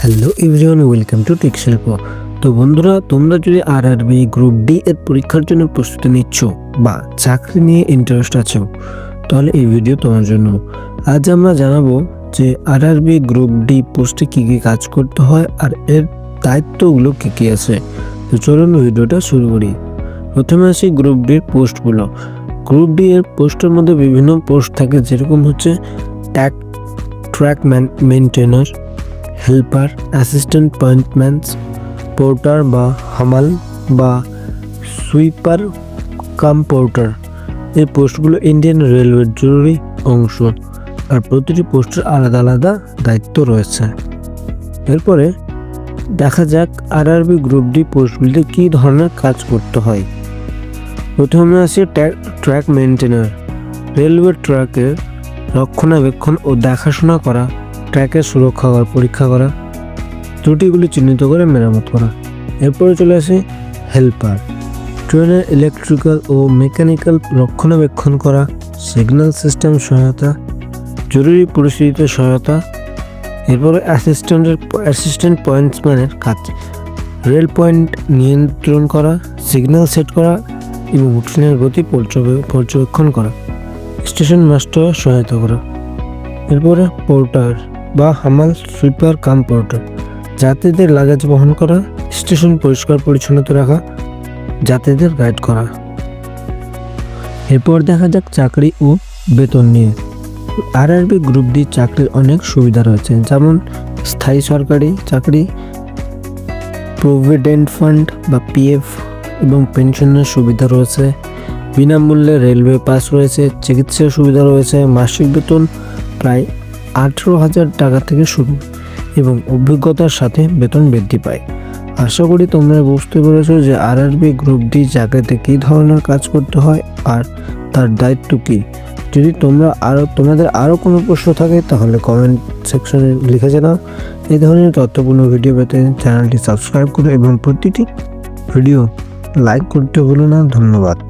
Hello everyone, welcome to tech Shilpo. তো বন্ধুরা, তোমরা যদি আরআরবি গ্রুপ ডি এর পরীক্ষার জন্য প্রস্তুতি নিচ্ছ বা চাকরি নিয়ে ইন্টারেস্ট আছো, তাহলে এই ভিডিও তোমার জন্য। আজ আমরা জানাবো যে আরআরবি গ্রুপ ডি পোস্টে কী কী কাজ করতে হয় আর এর দায়িত্বগুলো কী কী আছে। তো চলুন ভিডিওটা শুরু করি। প্রথমে আসি গ্রুপ ডির পোস্টগুলো। গ্রুপ ডি এর পোস্টের মধ্যে বিভিন্ন পোস্ট থাকে, যেরকম হচ্ছে track maintainer, helper, assistant pointmans, porter বা হামাল বা সুইপার কাম পোর্টার। এই পোস্টগুলো ইন্ডিয়ান রেলওয়ের জরুরি অংশ, আর প্রতিটি পোস্টের আলাদা আলাদা দায়িত্ব রয়েছে। এরপরে দেখা যাক আরআরবি গ্রুপ ডি পোস্টগুলিতে কী ধরনের কাজ করতে হয়। প্রথমে আসে ট্র্যাক মেনটেনার। রেলওয়ে ট্র্যাকের রক্ষণাবেক্ষণ ও দেখাশোনা করা, ট্র্যাকের সুরক্ষা পরীক্ষা করা, ত্রুটিগুলি চিহ্নিত করে মেরামত করা। এরপরে চলে আসে হেল্পার। ট্রেনের ইলেকট্রিক্যাল ও মেকানিক্যাল রক্ষণাবেক্ষণ করা, সিগন্যাল সিস্টেম সহায়তা, জরুরি পরিস্থিতিতে সহায়তা। এরপরে অ্যাসিস্ট্যান্ট পয়েন্টসম্যানের কাজ, রেল পয়েন্ট নিয়ন্ত্রণ করা, সিগন্যাল সেট করা এবং ট্রেনের গতি পর্যবেক্ষণ করা, স্টেশন মাস্টার সহায়তা করা। এরপরে পোর্টার বা হামাল, সুইপার কাম পোর্টার, যাত্রীদের লাগেজ বহন করা, স্টেশন পরিষ্কার পরিচ্ছন্নতা রাখা, যাত্রীদের গাইড করা। এরপর দেখা যাক চাকরি ও বেতন নিয়ে। আরআরবি গ্রুপ ডি চাকরির অনেক সুবিধা রয়েছে, যেমন স্থায়ী সরকারি চাকরি, প্রভিডেন্ট ফান্ড বা পিএফ এবং পেনশনের সুবিধা রয়েছে, বিনামূল্যে রেলওয়ে পাস রয়েছে, চিকিৎসার সুবিধা রয়েছে, মাসিক বেতন প্রায় 18,000 টাকা থেকে শুরু এবং অভিজ্ঞতার সাথে বেতন বৃদ্ধি পায়। আশা করি তোমরা বুঝতে পেরেছো যে আরআরবি গ্রুপ ডি চাকরিতে কী ধরনের কাজ করতে হয় আর তার দায়িত্ব কী। যদি তোমাদের আরও কোনো প্রশ্ন থাকে তাহলে কমেন্ট সেকশনে লিখে জানাও। এই ধরনের তথ্যপূর্ণ ভিডিও পেতে চ্যানেলটি সাবস্ক্রাইব করো এবং প্রতিটি ভিডিও লাইক করতে ভুলো না। ধন্যবাদ।